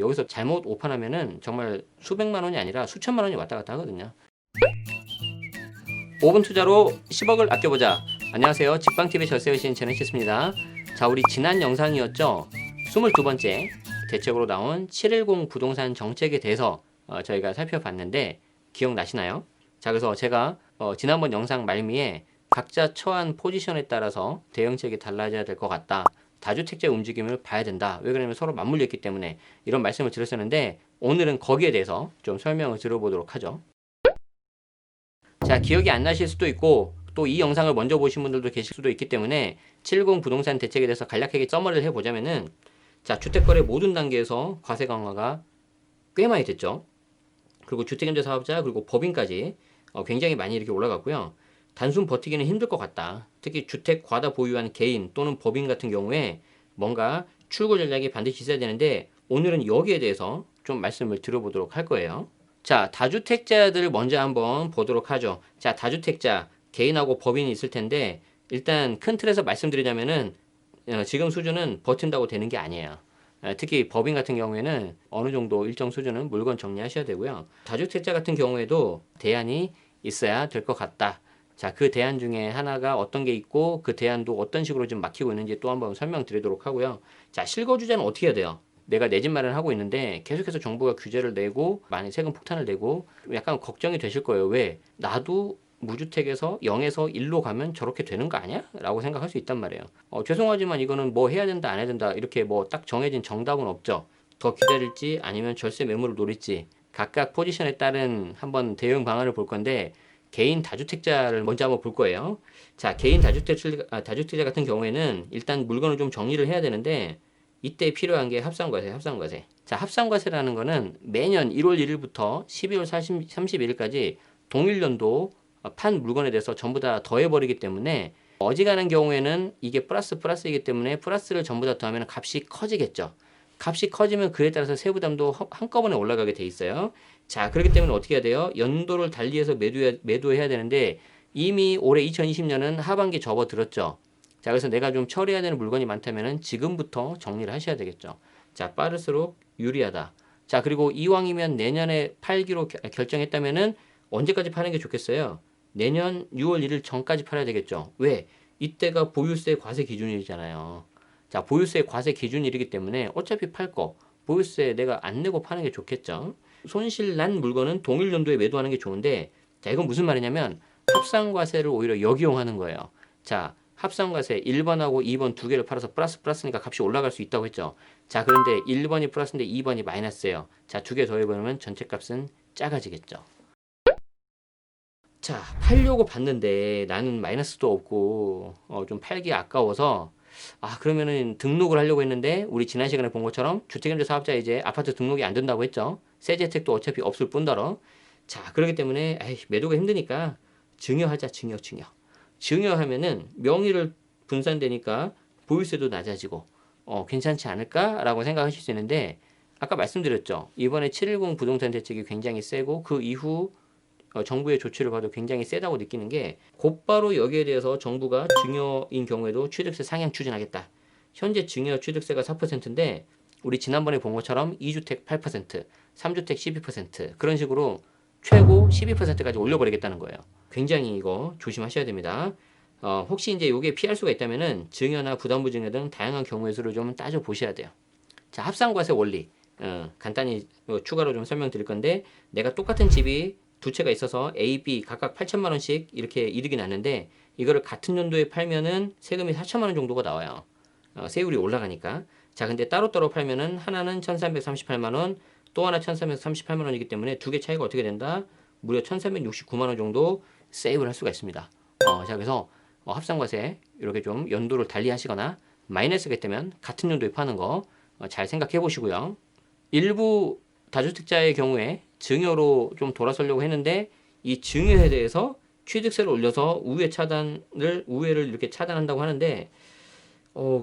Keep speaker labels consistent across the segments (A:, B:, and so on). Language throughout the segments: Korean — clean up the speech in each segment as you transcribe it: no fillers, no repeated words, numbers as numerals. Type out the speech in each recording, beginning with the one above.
A: 여기서 잘못 오판하면은 정말 수백만 원이 아니라 수천만 원이 왔다 갔다 하거든요. 5분 투자로 10억을 아껴보자. 안녕하세요. 직방TV 절세여신 제네시스입니다. 자, 우리 지난 영상이었죠. 22번째 대책으로 나온 710 부동산 정책에 대해서 저희가 살펴봤는데 기억나시나요? 자, 그래서 제가 지난번 영상 말미에 각자 처한 포지션에 따라서 대응책이 달라져야 될 것 같다. 다주택자 움직임을 봐야 된다. 왜 그러냐면 서로 맞물려 있기 때문에 이런 말씀을 드렸었는데 오늘은 거기에 대해서 좀 설명을 들어보도록 하죠. 자, 기억이 안 나실 수도 있고 또 이 영상을 먼저 보신 분들도 계실 수도 있기 때문에 710 부동산 대책에 대해서 간략하게 썸머리를 해보자면은, 자, 주택거래 모든 단계에서 과세 강화가 꽤 많이 됐죠. 그리고 주택임대 사업자 그리고 법인까지 굉장히 많이 이렇게 올라갔고요. 단순 버티기는 힘들 것 같다. 특히 주택 과다 보유한 개인 또는 법인 같은 경우에 뭔가 출구 전략이 반드시 있어야 되는데 오늘은 여기에 대해서 좀 말씀을 드려보도록 할 거예요. 자, 다주택자들 먼저 한번 보도록 하죠. 자, 다주택자 개인하고 법인이 있을 텐데 일단 큰 틀에서 말씀드리자면은 지금 수준은 버틴다고 되는 게 아니에요. 특히 법인 같은 경우에는 어느 정도 일정 수준은 물건 정리하셔야 되고요. 다주택자 같은 경우에도 대안이 있어야 될 것 같다. 자, 그 대안 중에 하나가 어떤 게 있고 그 대안도 어떤 식으로 좀 막히고 있는지 또 한번 설명드리도록 하고요. 자, 실거주자는 어떻게 해야 돼요? 내가 내 집 마련을 하고 있는데 계속해서 정부가 규제를 내고 많이 세금 폭탄을 내고 약간 걱정이 되실 거예요. 왜? 나도 무주택에서 0에서 1로 가면 저렇게 되는 거 아니야? 라고 생각할 수 있단 말이에요. 죄송하지만 이거는 뭐 해야 된다 안 해야 된다 이렇게 뭐 딱 정해진 정답은 없죠. 더 기다릴지 아니면 절세 매물을 노릴지 각각 포지션에 따른 한번 대응 방안을 볼 건데 개인 다주택자를 먼저 한번 볼 거예요. 자, 개인 다주택자 같은 경우에는 일단 물건을 좀 정리를 해야 되는데 이때 필요한 게 합산과세, 합산과세. 자, 합산과세라는 거는 매년 1월 1일부터 12월 31일까지 동일 연도 판 물건에 대해서 전부 다 더해버리기 때문에 어지간한 경우에는 이게 플러스이기 때문에 플러스를 전부 다 더하면 값이 커지겠죠. 값이 커지면 그에 따라서 세부담도 한꺼번에 올라가게 돼 있어요. 자, 그렇기 때문에 어떻게 해야 돼요? 연도를 달리해서 매도해야 되는데 이미 올해 2020년은 하반기 접어들었죠. 자, 그래서 내가 좀 처리해야 되는 물건이 많다면 지금부터 정리를 하셔야 되겠죠. 자, 빠를수록 유리하다. 자, 그리고 이왕이면 내년에 팔기로 결정했다면은 언제까지 파는 게 좋겠어요? 내년 6월 1일 전까지 팔아야 되겠죠. 왜? 이때가 보유세 과세 기준일이잖아요. 자, 보유세 과세 기준일이기 때문에 어차피 팔 거 보유세 내가 안 내고 파는 게 좋겠죠. 손실 난 물건은 동일 연도에 매도하는 게 좋은데, 자, 이건 무슨 말이냐면 합산과세를 오히려 역이용하는 거예요. 자, 합산과세 1번하고 2번 두 개를 팔아서 플러스니까 값이 올라갈 수 있다고 했죠. 자, 그런데 1번이 플러스인데 2번이 마이너스예요. 자, 두 개 더해보면 전체 값은 작아지겠죠. 자, 팔려고 봤는데 나는 마이너스도 없고 좀 팔기 아까워서 그러면은 등록을 하려고 했는데 우리 지난 시간에 본 것처럼 주택임대 사업자 이제 아파트 등록이 안 된다고 했죠. 세제 혜택도 어차피 없을 뿐더러. 자, 그렇기 때문에 매도가 힘드니까 증여하자. 증여하면은 명의를 분산되니까 보유세도 낮아지고 괜찮지 않을까라고 생각하실 수 있는데, 아까 말씀드렸죠. 이번에 710 부동산 대책이 굉장히 세고 그 이후 정부의 조치를 봐도 굉장히 세다고 느끼는 게, 곧바로 여기에 대해서 정부가 증여인 경우에도 취득세 상향 추진하겠다. 현재 증여 취득세가 4%인데 우리 지난번에 본 것처럼 2주택 8%, 3주택 12% 그런 식으로 최고 12%까지 올려버리겠다는 거예요. 굉장히 이거 조심하셔야 됩니다. 혹시 이제 이게 피할 수가 있다면은 증여나 부담부 증여 등 다양한 경우의 수를 좀 따져 보셔야 돼요. 자, 합산과세 원리 간단히 추가로 좀 설명드릴 건데, 내가 똑같은 집이 두 채가 있어서 A, B 각각 8천만 원씩 이렇게 이득이 났는데 이거를 같은 연도에 팔면은 세금이 4천만 원 정도가 나와요. 세율이 올라가니까. 자, 근데 따로따로 팔면은 하나는 1,338만 원, 또 하나 1,338만 원이기 때문에 두 개 차이가 어떻게 된다? 무려 1,369만 원 정도 세이브를 할 수가 있습니다. 자, 그래서 합산과세 이렇게 좀 연도를 달리 하시거나 마이너스가 있다면 같은 연도에 파는 거 잘 생각해 보시고요. 일부 다주택자의 경우에 증여로 좀 돌아서려고 했는데 이 증여에 대해서 취득세를 올려서 우회를 이렇게 차단한다고 하는데,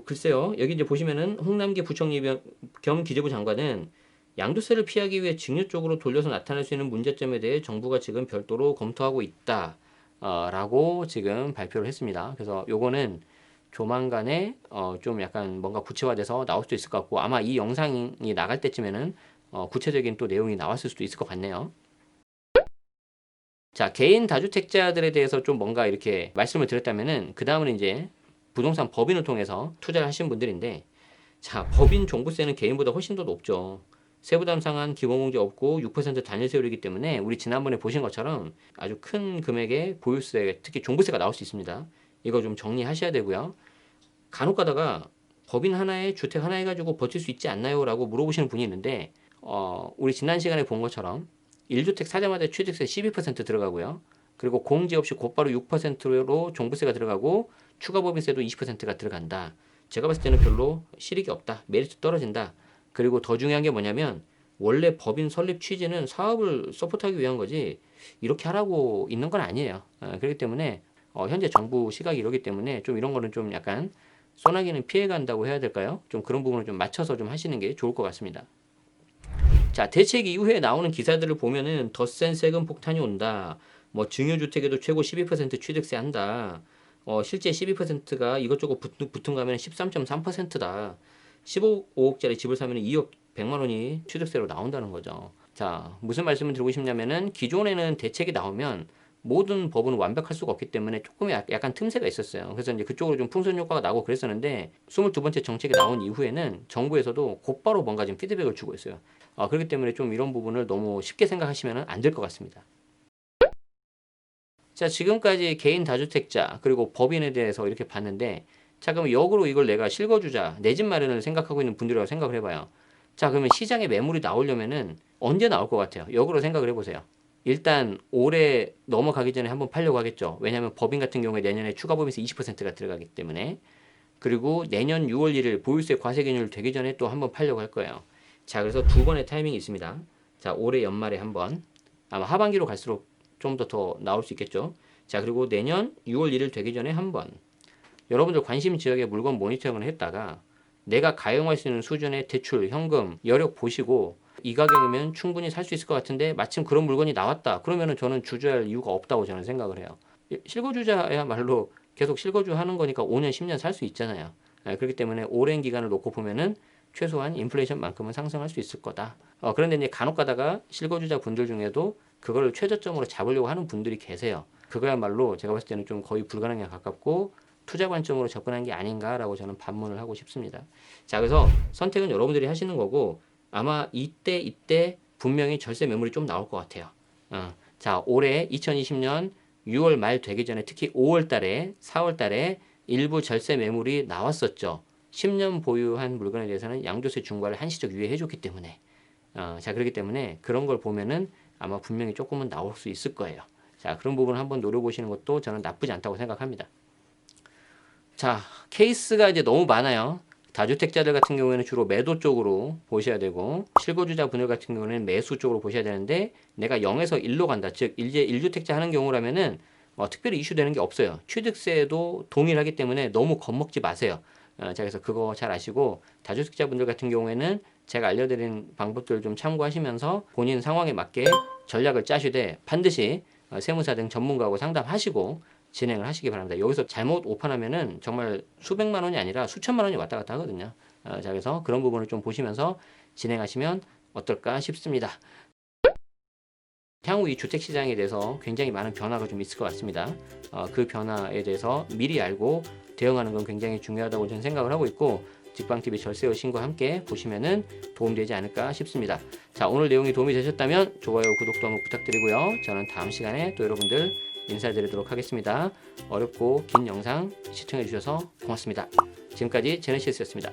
A: 글쎄요. 여기 이제 보시면은 홍남기 부총리 겸 기재부 장관은 양도세를 피하기 위해 증여 쪽으로 돌려서 나타날 수 있는 문제점에 대해 정부가 지금 별도로 검토하고 있다. 라고 지금 발표를 했습니다. 그래서 요거는 조만간에 좀 약간 뭔가 구체화돼서 나올 수도 있을 것 같고, 아마 이 영상이 나갈 때쯤에는 구체적인 또 내용이 나왔을 수도 있을 것 같네요. 자, 개인 다주택자들에 대해서 좀 뭔가 이렇게 말씀을 드렸다면은, 그 다음은 이제 부동산 법인을 통해서 투자를 하신 분들인데, 자, 법인 종부세는 개인보다 훨씬 더 높죠. 세부담 상한 기본공제 없고 6% 단일세율이기 때문에 우리 지난번에 보신 것처럼 아주 큰 금액의 보유세, 특히 종부세가 나올 수 있습니다. 이거 좀 정리하셔야 되고요. 간혹 가다가 법인 하나에 주택 하나 해가지고 버틸 수 있지 않나요? 라고 물어보시는 분이 있는데, 우리 지난 시간에 본 것처럼 1주택 사자마자 취득세 12% 들어가고요. 그리고 공제 없이 곧바로 6%로 종부세가 들어가고 추가 법인세도 20%가 들어간다. 제가 봤을 때는 별로 실익이 없다. 메리트 떨어진다. 그리고 더 중요한 게 뭐냐면, 원래 법인 설립 취지는 사업을 서포트하기 위한 거지 이렇게 하라고 있는 건 아니에요. 그렇기 때문에 현재 정부 시각이 이러기 때문에 좀 이런 거는 좀 약간 소나기는 피해간다고 해야 될까요? 좀 그런 부분을 좀 맞춰서 좀 하시는 게 좋을 것 같습니다. 자, 대책 이후에 나오는 기사들을 보면은 더 센 세금 폭탄이 온다. 뭐 증여주택에도 최고 12% 취득세 한다. 실제 12%가 이것저것 붙은 가면 13.3%다. 15억짜리 집을 사면 2억 100만 원이 취득세로 나온다는 거죠. 자, 무슨 말씀을 드리고 싶냐면은, 기존에는 대책이 나오면 모든 법은 완벽할 수가 없기 때문에 조금 약간 틈새가 있었어요. 그래서 이제 그쪽으로 좀 풍선 효과가 나고 그랬었는데, 22번째 정책이 나온 이후에는 정부에서도 곧바로 뭔가 좀 피드백을 주고 있어요. 그렇기 때문에 좀 이런 부분을 너무 쉽게 생각하시면 안 될 것 같습니다. 자, 지금까지 개인 다주택자 그리고 법인에 대해서 이렇게 봤는데, 자, 그럼 역으로 이걸 내가 실거주자, 내 집 마련을 생각하고 있는 분들이라고 생각을 해봐요. 자, 그러면 시장에 매물이 나오려면은 언제 나올 것 같아요? 역으로 생각을 해보세요. 일단 올해 넘어가기 전에 한번 팔려고 하겠죠. 왜냐하면 법인 같은 경우에 내년에 추가 법인세 20%가 들어가기 때문에. 그리고 내년 6월 1일 보유세 과세 기준일 되기 전에 또 한번 팔려고 할 거예요. 자, 그래서 두 번의 타이밍이 있습니다. 자, 올해 연말에 한 번, 아마 하반기로 갈수록 좀 더 나올 수 있겠죠. 자, 그리고 내년 6월 1일 되기 전에 한 번, 여러분들 관심 지역의 물건 모니터링을 했다가 내가 가용할 수 있는 수준의 대출, 현금, 여력 보시고 이 가격이면 충분히 살 수 있을 것 같은데 마침 그런 물건이 나왔다. 그러면은 저는 주저할 이유가 없다고 저는 생각을 해요. 실거주자야말로 계속 실거주 하는 거니까 5년, 10년 살 수 있잖아요. 그렇기 때문에 오랜 기간을 놓고 보면은 최소한 인플레이션만큼은 상승할 수 있을 거다. 그런데 이제 간혹 가다가 실거주자 분들 중에도 그거를 최저점으로 잡으려고 하는 분들이 계세요. 그거야말로 제가 봤을 때는 좀 거의 불가능에 가깝고 투자 관점으로 접근한 게 아닌가라고 저는 반문을 하고 싶습니다. 자, 그래서 선택은 여러분들이 하시는 거고, 아마 이때 분명히 절세 매물이 좀 나올 것 같아요. 자, 올해 2020년 6월 말 되기 전에 특히 5월 달에 4월 달에 일부 절세 매물이 나왔었죠. 10년 보유한 물건에 대해서는 양도세 중과를 한시적 유예해 줬기 때문에. 자, 그렇기 때문에 그런 걸 보면은 아마 분명히 조금은 나올 수 있을 거예요. 자, 그런 부분을 한번 노려보시는 것도 저는 나쁘지 않다고 생각합니다. 자, 케이스가 이제 너무 많아요. 다주택자들 같은 경우에는 주로 매도 쪽으로 보셔야 되고, 실거주자 분들 같은 경우는 매수 쪽으로 보셔야 되는데, 내가 0에서 1로 간다. 즉, 이제 1주택자 하는 경우라면은 특별히 이슈되는 게 없어요. 취득세도 동일하기 때문에 너무 겁먹지 마세요. 자, 그래서 그거 잘 아시고, 다주택자 분들 같은 경우에는 제가 알려드린 방법들을 좀 참고하시면서 본인 상황에 맞게 전략을 짜시되 반드시 세무사 등 전문가하고 상담하시고 진행을 하시기 바랍니다. 여기서 잘못 오판하면은 정말 수백만 원이 아니라 수천만 원이 왔다 갔다 하거든요. 자, 그래서 그런 부분을 좀 보시면서 진행하시면 어떨까 싶습니다. 향후 이 주택시장에 대해서 굉장히 많은 변화가 좀 있을 것 같습니다. 그 변화에 대해서 미리 알고 대응하는 건 굉장히 중요하다고 저는 생각을 하고 있고, 직방TV 절세의 신과 함께 보시면은 도움되지 않을까 싶습니다. 자, 오늘 내용이 도움이 되셨다면 좋아요, 구독도 한번 부탁드리고요. 저는 다음 시간에 또 여러분들 인사드리도록 하겠습니다. 어렵고 긴 영상 시청해 주셔서 고맙습니다. 지금까지 제네시스였습니다.